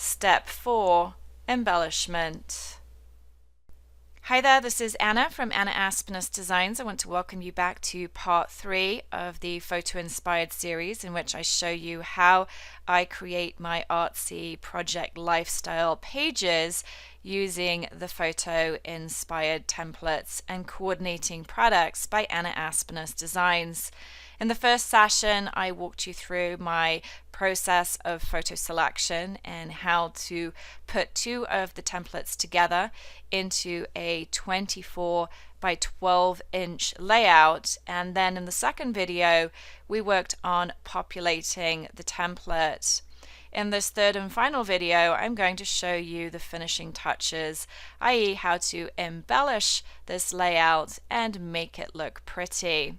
Step 4, Embellishment. Hi there, this is Anna from Anna Aspnes Designs. I want to welcome you back to part 3 of the Photo-Inspired series, in which I show you how I create my artsy project lifestyle pages using the Photo-Inspired Templates and Coordinating Products by Anna Aspnes Designs. In the first session, I walked you through my process of photo selection and how to put 2 of the templates together into a 24 by 12 inch layout. And then in the second video, we worked on populating the template. In this third and final video, I'm going to show you the finishing touches, i.e. how to embellish this layout and make it look pretty.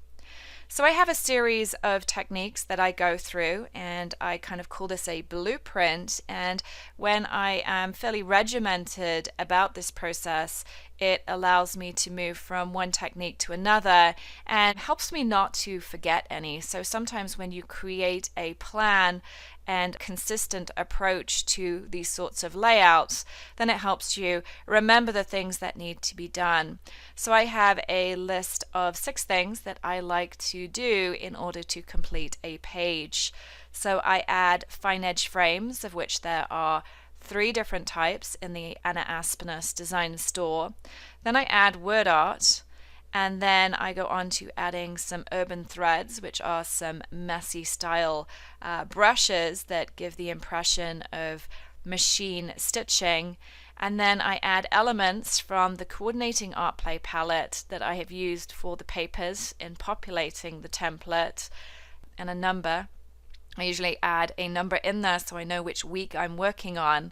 So I have a series of techniques that I go through, and I kind of call this a blueprint. And when I am fairly regimented about this process, it allows me to move from one technique to another and helps me not to forget any. So sometimes when you create a plan and consistent approach to these sorts of layouts, then it helps you remember the things that need to be done. So I have a list of 6 things that I like to do in order to complete a page. So I add fine edge frames, of which there are 3 different types in the Anna Aspnes Design store. Then I add word art, and then I go on to adding some urban threads, which are some messy style brushes that give the impression of machine stitching. And then I add elements from the Coordinating Art Play palette that I have used for the papers in populating the template, and a number. I usually add a number in there so I know which week I'm working on.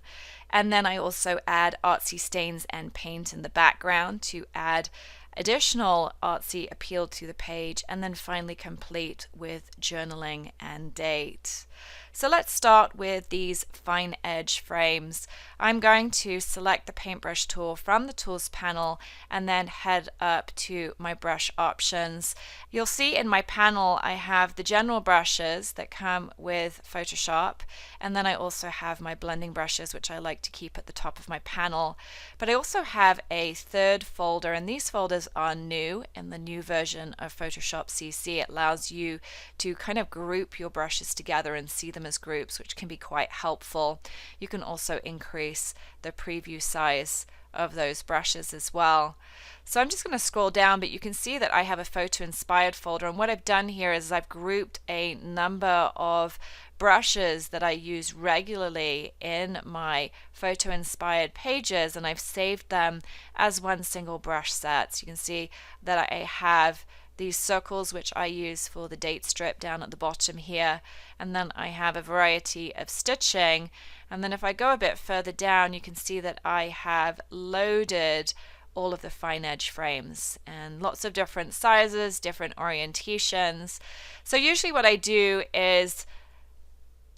And then I also add artsy stains and paint in the background to add additional artsy appeal to the page, and then finally complete with journaling and date. So let's start with these fine edge frames. I'm going to select the paintbrush tool from the tools panel and then head up to my brush options. You'll see in my panel I have the general brushes that come with Photoshop, and then I also have my blending brushes, which I like to keep at the top of my panel. But I also have a third folder, and these folders are new in the new version of Photoshop CC. It allows you to kind of group your brushes together and see them as groups, which can be quite helpful. You can also increase the preview size of those brushes as well. So I'm just going to scroll down, but you can see that I have a photo inspired folder, and what I've done here is I've grouped a number of brushes that I use regularly in my photo inspired pages, and I've saved them as one single brush set. So you can see that I have these circles, which I use for the date strip down at the bottom here, and then I have a variety of stitching. And then if I go a bit further down, you can see that I have loaded all of the fine edge frames and lots of different sizes, different orientations. So usually what I do is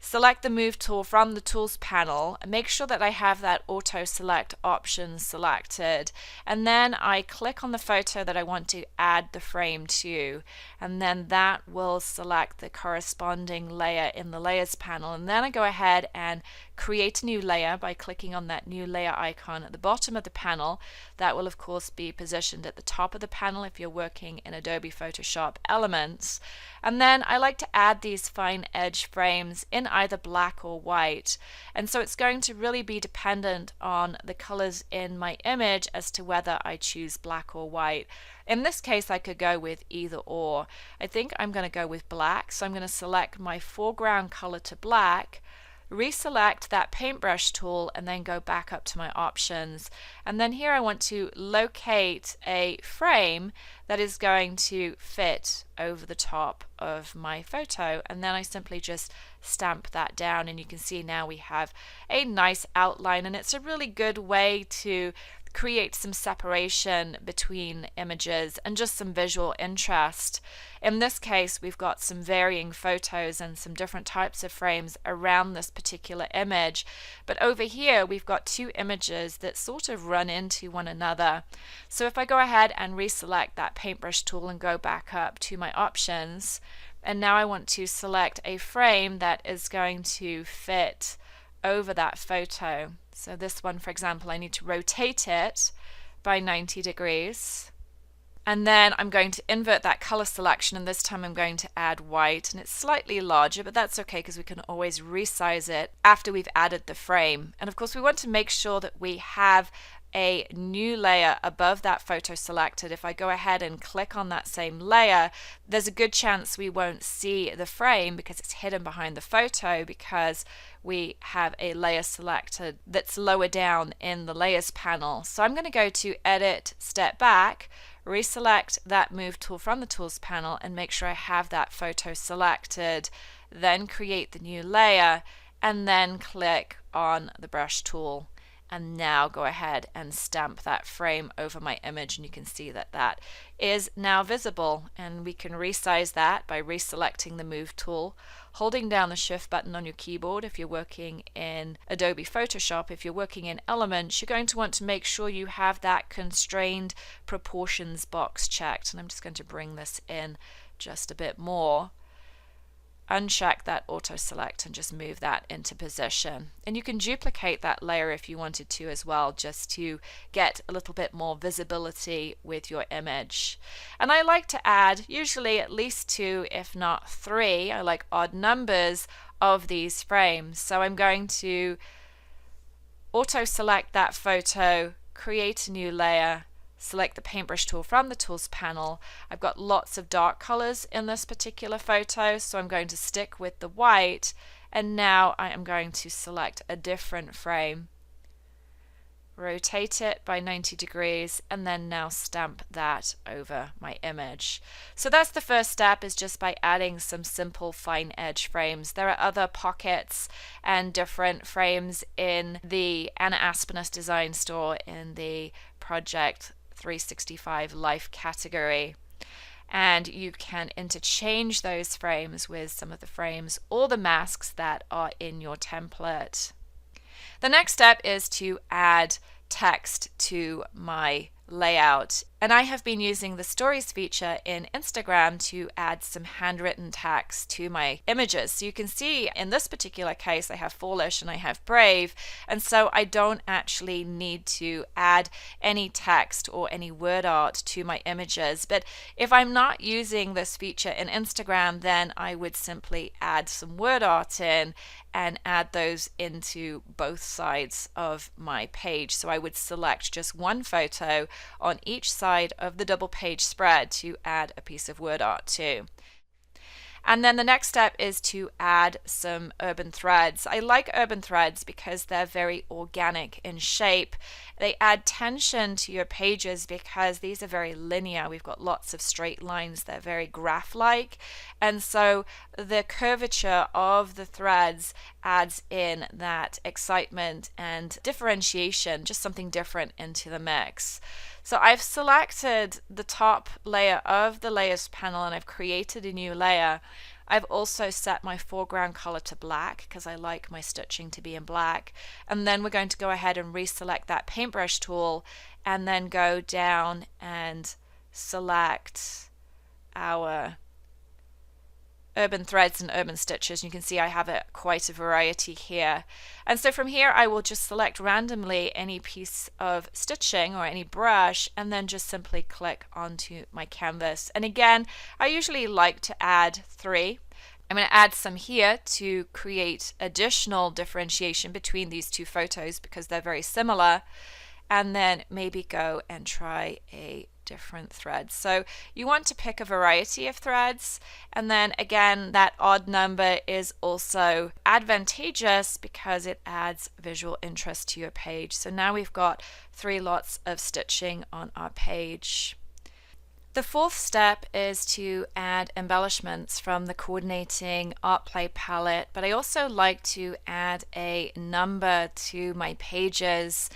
select the Move tool from the Tools panel and make sure that I have that Auto Select option selected, and then I click on the photo that I want to add the frame to, and then that will select the corresponding layer in the Layers panel, and then I go ahead and create a new layer by clicking on that new layer icon at the bottom of the panel. That will of course be positioned at the top of the panel if you're working in Adobe Photoshop Elements. And then I like to add these fine edge frames in either black or white, and so it's going to really be dependent on the colors in my image as to whether I choose black or white. In this case I could go with either or. I think I'm going to go with black, so I'm going to select my foreground color to black, reselect that paintbrush tool, and then go back up to my options. And then here I want to locate a frame that is going to fit over the top of my photo, and then I simply just stamp that down, and you can see now we have a nice outline, and it's a really good way to create some separation between images and just some visual interest. In this case, we've got some varying photos and some different types of frames around this particular image, but over here we've got 2 images that sort of run into one another. So if I go ahead and reselect that paintbrush tool and go back up to my options, and now I want to select a frame that is going to fit over that photo. So this one, for example, I need to rotate it by 90 degrees. And then I'm going to invert that color selection, and this time I'm going to add white, and it's slightly larger, but that's okay because we can always resize it after we've added the frame. And of course we want to make sure that we have a new layer above that photo selected. If I go ahead and click on that same layer, there's a good chance we won't see the frame because it's hidden behind the photo, because we have a layer selected that's lower down in the layers panel. So I'm going to go to Edit, Step Back, reselect that Move tool from the Tools panel and make sure I have that photo selected, then create the new layer and then click on the Brush tool. And now go ahead and stamp that frame over my image, and you can see that that is now visible. And we can resize that by reselecting the Move tool, holding down the Shift button on your keyboard if you're working in Adobe Photoshop. If you're working in Elements, you're going to want to make sure you have that constrained proportions box checked. And I'm just going to bring this in just a bit more. Uncheck that auto select and just move that into position. And you can duplicate that layer if you wanted to as well, just to get a little bit more visibility with your image. And I like to add usually at least 2, if not 3. I like odd numbers of these frames. So I'm going to auto select that photo, create a new layer, select the paintbrush tool from the Tools panel. I've got lots of dark colors in this particular photo, so I'm going to stick with the white, and now I am going to select a different frame, rotate it by 90 degrees, and then now stamp that over my image. So that's the first step, is just by adding some simple fine edge frames. There are other pockets and different frames in the Anna Aspnes Design store in the Project 365 Life category, and you can interchange those frames with some of the frames or the masks that are in your template. The next step is to add text to my layout, and I have been using the stories feature in Instagram to add some handwritten text to my images. So you can see in this particular case I have foolish and I have brave, and so I don't actually need to add any text or any word art to my images. But if I'm not using this feature in Instagram, then I would simply add some word art in and add those into both sides of my page. So I would select just one photo on each side of the double page spread to add a piece of word art to. And then the next step is to add some urban threads. I like urban threads because they're very organic in shape. They add tension to your pages because these are very linear. We've got lots of straight lines. They're very graph-like. And so the curvature of the threads adds in that excitement and differentiation, just something different into the mix. So I've selected the top layer of the layers panel and I've created a new layer. I've also set my foreground color to black because I like my stitching to be in black. And then we're going to go ahead and reselect that paintbrush tool and then go down and select our urban threads and urban stitches. You can see I have quite a variety here. And so from here I will just select randomly any piece of stitching or any brush and then just simply click onto my canvas. And again, I usually like to add 3. I'm going to add some here to create additional differentiation between these two photos because they're very similar, and then maybe go and try a different thread. So you want to pick a variety of threads, and then again that odd number is also advantageous because it adds visual interest to your page. So now we've got 3 lots of stitching on our page. The fourth step is to add embellishments from the coordinating art play palette, but I also like to add a number to my pages.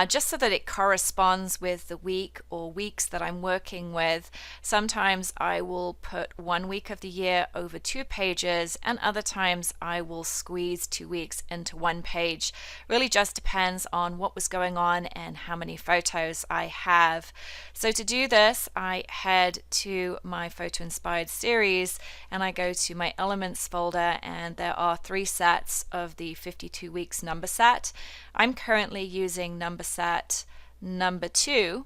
just so that it corresponds with the week or weeks that I'm working with. Sometimes I will put 1 week of the year over 2 pages, and other times I will squeeze 2 weeks into 1 page. Really just depends on what was going on and how many photos I have. So to do this, I head to my FotoInspired series and I go to my Elements folder, and there are 3 sets of the 52 weeks number set. I'm currently using number set number 2,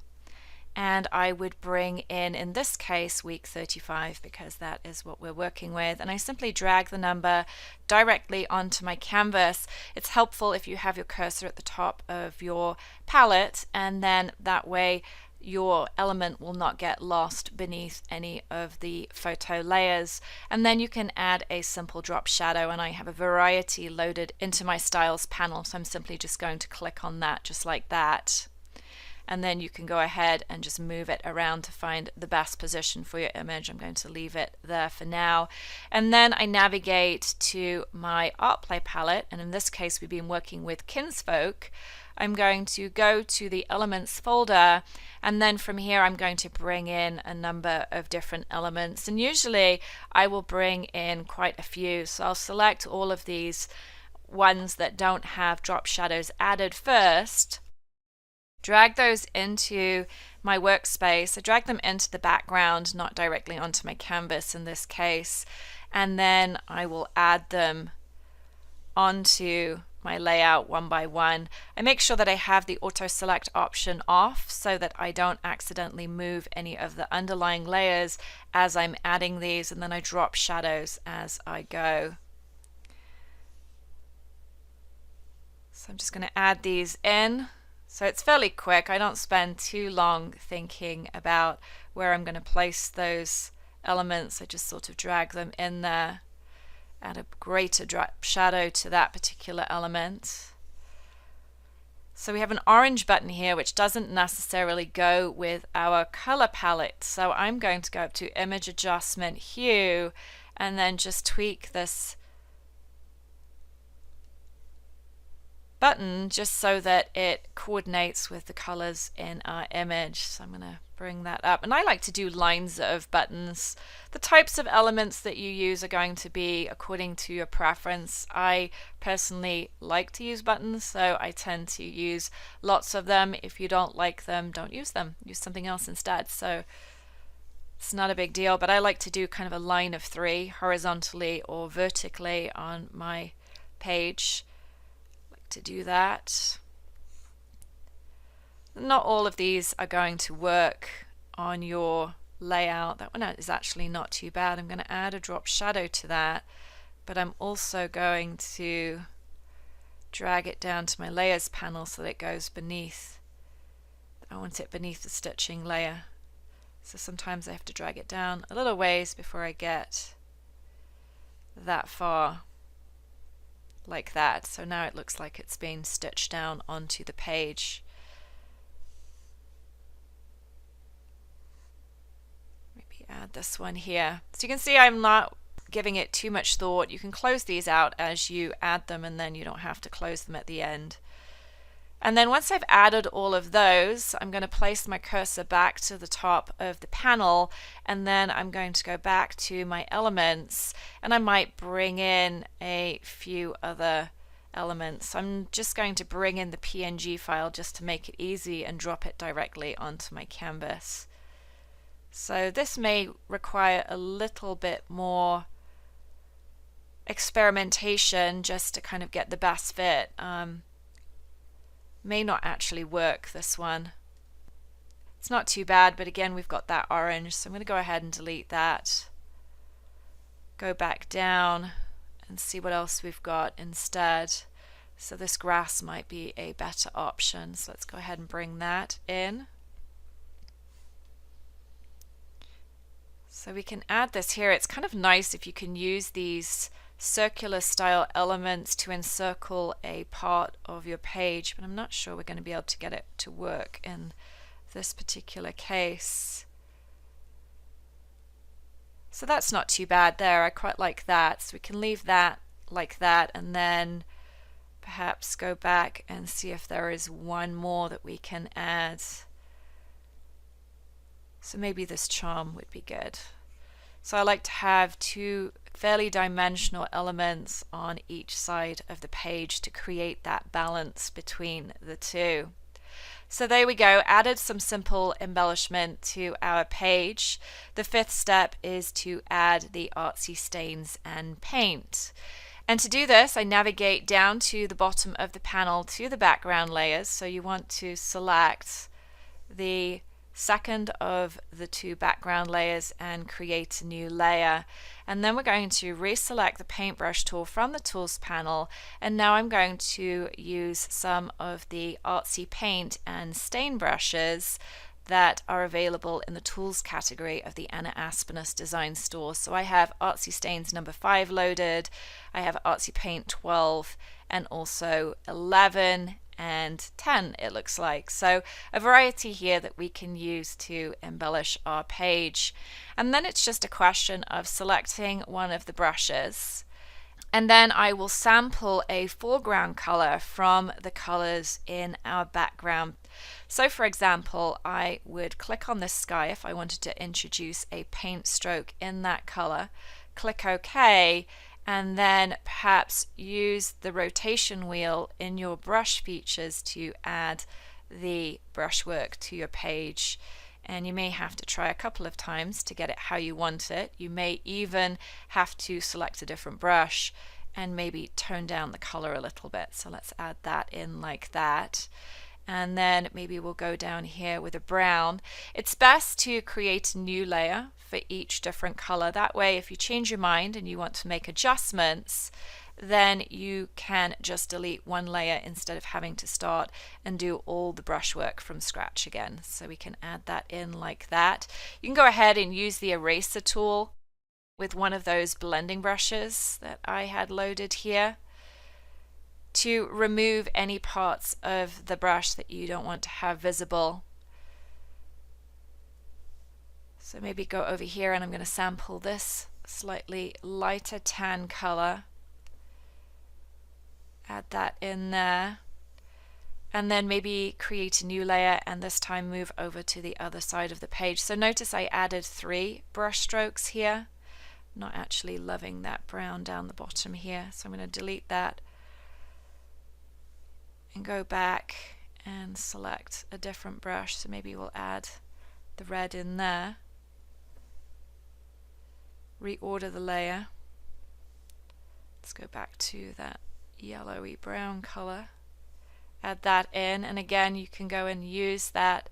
and I would bring in this case, week 35, because that is what we're working with, and I simply drag the number directly onto my canvas. It's helpful if you have your cursor at the top of your palette, and then that way your element will not get lost beneath any of the photo layers. And then you can add a simple drop shadow, and I have a variety loaded into my styles panel, so I'm simply just going to click on that just like that. And then you can go ahead and just move it around to find the best position for your image. I'm going to leave it there for now. And then I navigate to my Artplay palette, and in this case we've been working with Kinsfolk. I'm going to go to the Elements folder, and then from here I'm going to bring in a number of different elements, and usually I will bring in quite a few. So I'll select all of these ones that don't have drop shadows added first, drag those into my workspace. I drag them into the background, not directly onto my canvas in this case, and then I will add them onto my layout one by one. I make sure that I have the auto select option off so that I don't accidentally move any of the underlying layers as I'm adding these, and then I drop shadows as I go. So I'm just going to add these in. So it's fairly quick. I don't spend too long thinking about where I'm going to place those elements. I just sort of drag them in there, add a greater drop shadow to that particular element. So we have an orange button here which doesn't necessarily go with our color palette. So I'm going to go up to Image Adjustment, Hue, and then just tweak this button just so that it coordinates with the colors in our image. So I'm going to bring that up, and I like to do lines of buttons. The types of elements that you use are going to be according to your preference. I personally like to use buttons, so I tend to use lots of them. If you don't like them, don't use them, use something else instead. So it's not a big deal, but I like to do kind of a line of 3 horizontally or vertically on my page. To do that. Not all of these are going to work on your layout. That one is actually not too bad. I'm going to add a drop shadow to that, but I'm also going to drag it down to my layers panel so that it goes beneath. I want it beneath the stitching layer. So sometimes I have to drag it down a little ways before I get that far. Like that. So now it looks like it's been stitched down onto the page. Maybe add this one here. So you can see I'm not giving it too much thought. You can close these out as you add them, and then you don't have to close them at the end. And then once I've added all of those, I'm going to place my cursor back to the top of the panel, and then I'm going to go back to my elements, and I might bring in a few other elements. I'm just going to bring in the PNG file just to make it easy and drop it directly onto my canvas. So this may require a little bit more experimentation just to kind of get the best fit. May not actually work, this one. It's not too bad, but again we've got that orange, so I'm going to go ahead and delete that. Go back down and see what else we've got instead. So this grass might be a better option, so let's go ahead and bring that in. So we can add this here. It's kind of nice if you can use these circular style elements to encircle a part of your page, but I'm not sure we're going to be able to get it to work in this particular case. So that's not too bad there. I quite like that. So we can leave that like that, and then perhaps go back and see if there is one more that we can add. So maybe this charm would be good. So I like to have two fairly dimensional elements on each side of the page to create that balance between the two. So there we go, added some simple embellishment to our page. The fifth step is to add the artsy stains and paint. And to do this, I navigate down to the bottom of the panel to the background layers. So you want to select the second of the two background layers and create a new layer. And then we're going to reselect the paintbrush tool from the tools panel, and now I'm going to use some of the artsy paint and stain brushes that are available in the tools category of the Anna Aspnes Designs store. So I have Artsy Stains number 5 loaded, I have Artsy Paint 12, and also 11 and 10 it looks like. So a variety here that we can use to embellish our page. And then it's just a question of selecting one of the brushes, and then I will sample a foreground color from the colors in our background. So for example, I would click on this sky if I wanted to introduce a paint stroke in that color, click OK, and then perhaps use the rotation wheel in your brush features to add the brushwork to your page. And you may have to try a couple of times to get it how you want it. You may even have to select a different brush and maybe tone down the color a little bit. So let's add that in like that. And then maybe we'll go down here with a brown. It's best to create a new layer for each different color. That way, if you change your mind and you want to make adjustments, then you can just delete one layer instead of having to start and do all the brushwork from scratch again. So we can add that in like that. You can go ahead and use the eraser tool with one of those blending brushes that I had loaded here to remove any parts of the brush that you don't want to have visible. So maybe go over here, and I'm going to sample this slightly lighter tan color. Add that in there, and then maybe create a new layer, and this time move over to the other side of the page. So notice I added 3 brush strokes here. Not actually loving that brown down the bottom here, so I'm going to delete that and go back and select a different brush. So maybe we'll add the red in there, reorder the layer. Let's go back to that yellowy brown color, add that in, and again you can go and use that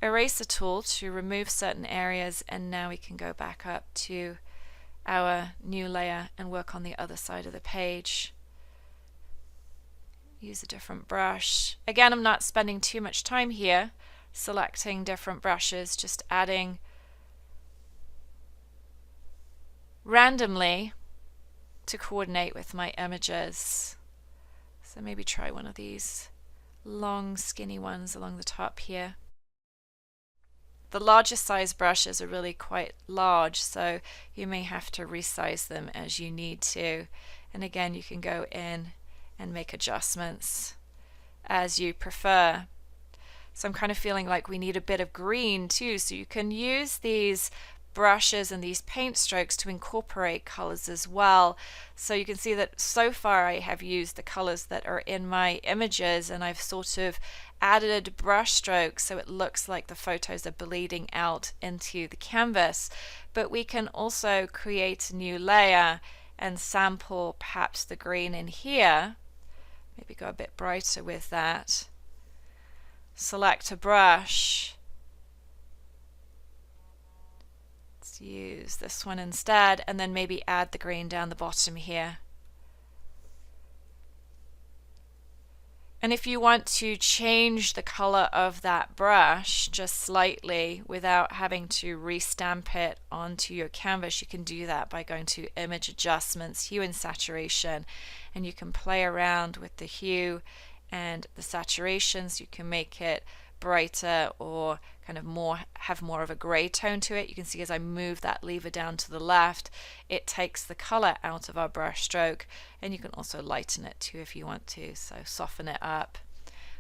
eraser tool to remove certain areas, and now we can go back up to our new layer and work on the other side of the page. Use a different brush. Again, I'm not spending too much time here selecting different brushes, just adding randomly to coordinate with my images. So maybe try one of these long skinny ones along the top here. The larger size brushes are really quite large, so you may have to resize them as you need to. And again, you can go in and make adjustments as you prefer. So I'm kind of feeling like we need a bit of green too, so you can use these brushes and these paint strokes to incorporate colors as well. So you can see that so far I have used the colors that are in my images, and I've sort of added brush strokes so it looks like the photos are bleeding out into the canvas. But we can also create a new layer and sample perhaps the green in here. Maybe go a bit brighter with that. Select a brush. Let's use this one instead, and then maybe add the green down the bottom here. And if you want to change the color of that brush just slightly without having to restamp it onto your canvas, you can do that by going to Image Adjustments, Hue and Saturation, and you can play around with the hue and the saturations. You can make it brighter or kind of have more of a gray tone to it. You can see as I move that lever down to the left, it takes the color out of our brush stroke, and you can also lighten it too if you want to, so soften it up.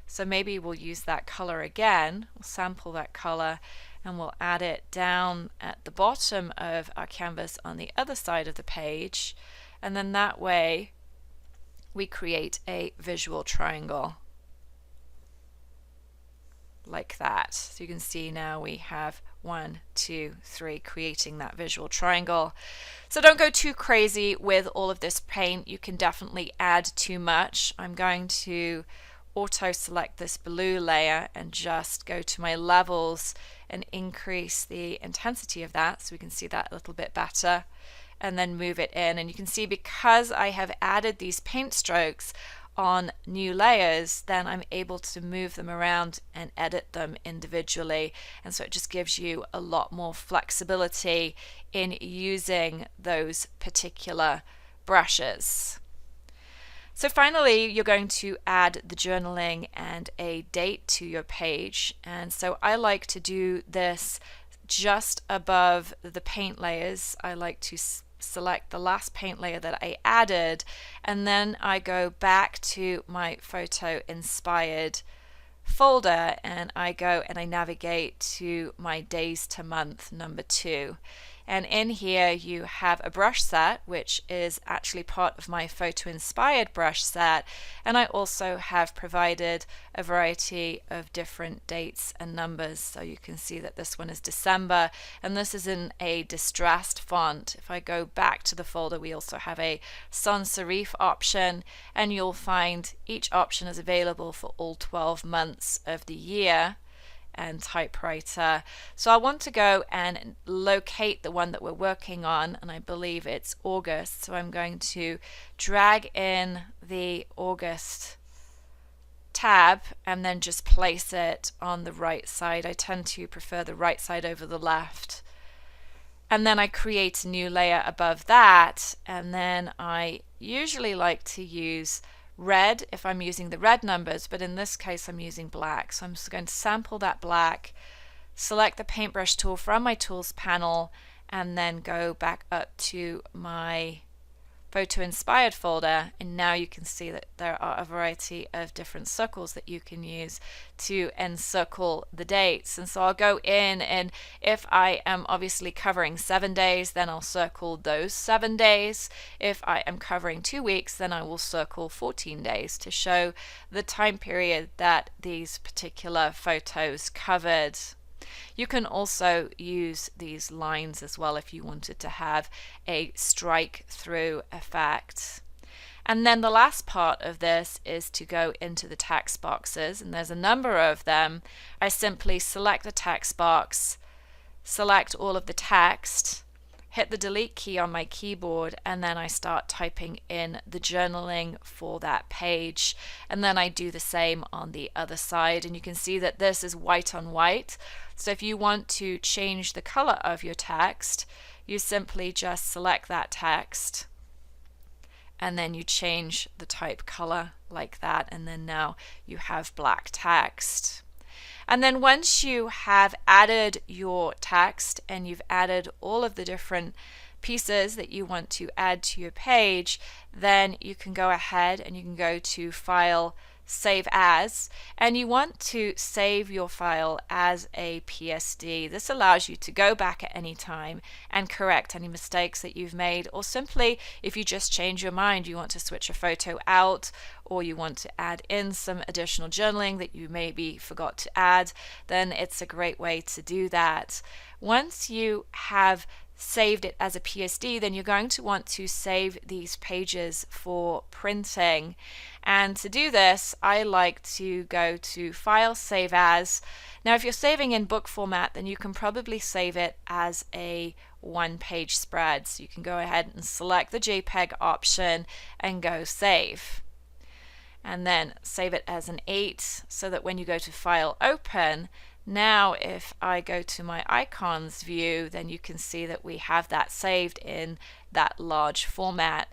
So maybe we'll use that color again, we'll sample that color, and we'll add it down at the bottom of our canvas on the other side of the page, and then that way we create a visual triangle like that. So you can see now we have 1, 2, 3 creating that visual triangle. So don't go too crazy with all of this paint. You can definitely add too much. I'm going to auto select this blue layer and just go to my levels and increase the intensity of that so we can see that a little bit better, and then move it in. And you can see because I have added these paint strokes on new layers, then I'm able to move them around and edit them individually, and so it just gives you a lot more flexibility in using those particular brushes. So finally, you're going to add the journaling and a date to your page, and so I like to do this just above the paint layers. I like to select the last paint layer that I added, and then I go back to my FotoInspired folder, and I go and I navigate to my days to month number 2. And in here you have a brush set, which is actually part of my FotoInspired brush set, and I also have provided a variety of different dates and numbers. So you can see that this one is December, and this is in a distressed font. If I go back to the folder, we also have a sans serif option, and you'll find each option is available for all 12 months of the year and typewriter. So I want to go and locate the one that we're working on, and I believe it's August. So I'm going to drag in the August tab and then just place it on the right side. I tend to prefer the right side over the left. And then I create a new layer above that, and then I usually like to use red if I'm using the red numbers, but in this case I'm using black. So I'm just going to sample that black, select the paintbrush tool from my tools panel, and then go back up to my FotoInspired folder, and now you can see that there are a variety of different circles that you can use to encircle the dates. And so I'll go in, and if I am obviously covering 7 days, then I'll circle those 7 days. If I am covering 2 weeks, then I will circle 14 days to show the time period that these particular photos covered. You can also use these lines as well if you wanted to have a strike through effect. And then the last part of this is to go into the text boxes, and there's a number of them. I simply select the text box, select all of the text, hit the delete key on my keyboard, and then I start typing in the journaling for that page. And then I do the same on the other side, and you can see that this is white on white. So if you want to change the color of your text, you simply just select that text and then you change the type color like that, and then now you have black text. And then once you have added your text and you've added all of the different pieces that you want to add to your page, then you can go ahead and you can go to File, Save As, and you want to save your file as a PSD. This allows you to go back at any time and correct any mistakes that you've made, or simply if you just change your mind, you want to switch a photo out, or you want to add in some additional journaling that you maybe forgot to add, then it's a great way to do that. Once you have saved it as a PSD, then you're going to want to save these pages for printing. And to do this, I like to go to File, Save As. Now if you're saving in book format, then you can probably save it as a one-page spread. So you can go ahead and select the JPEG option and go Save. And then save it as an 8 so that when you go to File, Open, now if I go to my icons view, then you can see that we have that saved in that large format.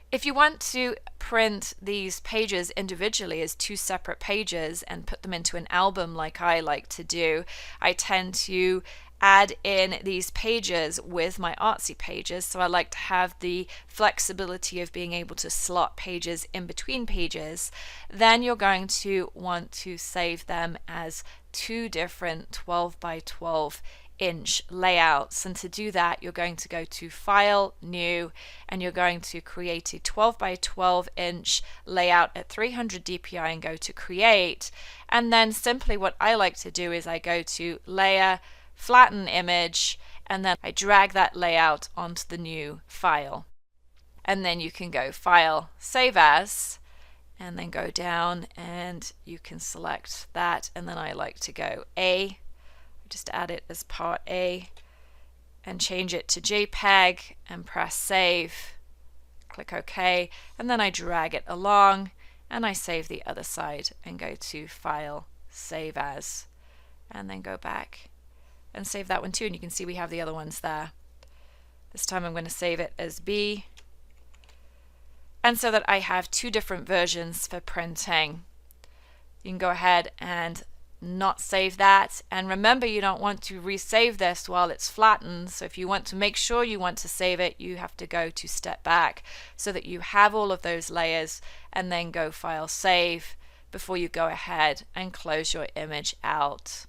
If you want to print these pages individually as two separate pages and put them into an album like I like to do, I tend to add in these pages with my Artsy pages. So I like to have the flexibility of being able to slot pages in between pages. Then you're going to want to save them as two different 12 by 12 inch layouts, and to do that you're going to go to File, New, and you're going to create a 12 by 12 inch layout at 300 dpi and go to Create. And then simply what I like to do is I go to Layer, Flatten Image, and then I drag that layout onto the new file. And then you can go File, Save As, and then go down and you can select that, and then I like to go A, just add it as part A and change it to JPEG and press Save, click OK, and then I drag it along and I save the other side and go to File, Save As, and then go back and save that one too, and you can see we have the other ones there. This time I'm going to save it as B, and so that I have two different versions for printing. You can go ahead and not save that, and remember you don't want to resave this while it's flattened, so if you want to make sure you want to save it, you have to go to Step Back so that you have all of those layers, and then go File, Save before you go ahead and close your image out.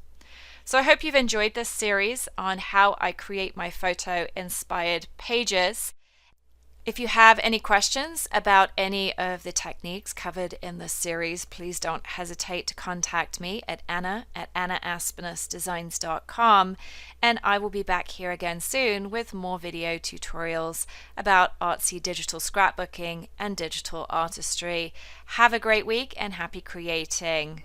So I hope you've enjoyed this series on how I create my photo-inspired pages. If you have any questions about any of the techniques covered in this series, please don't hesitate to contact me at anna@AnnaAspnesDesigns.com, and I will be back here again soon with more video tutorials about Artsy digital scrapbooking and digital artistry. Have a great week and happy creating!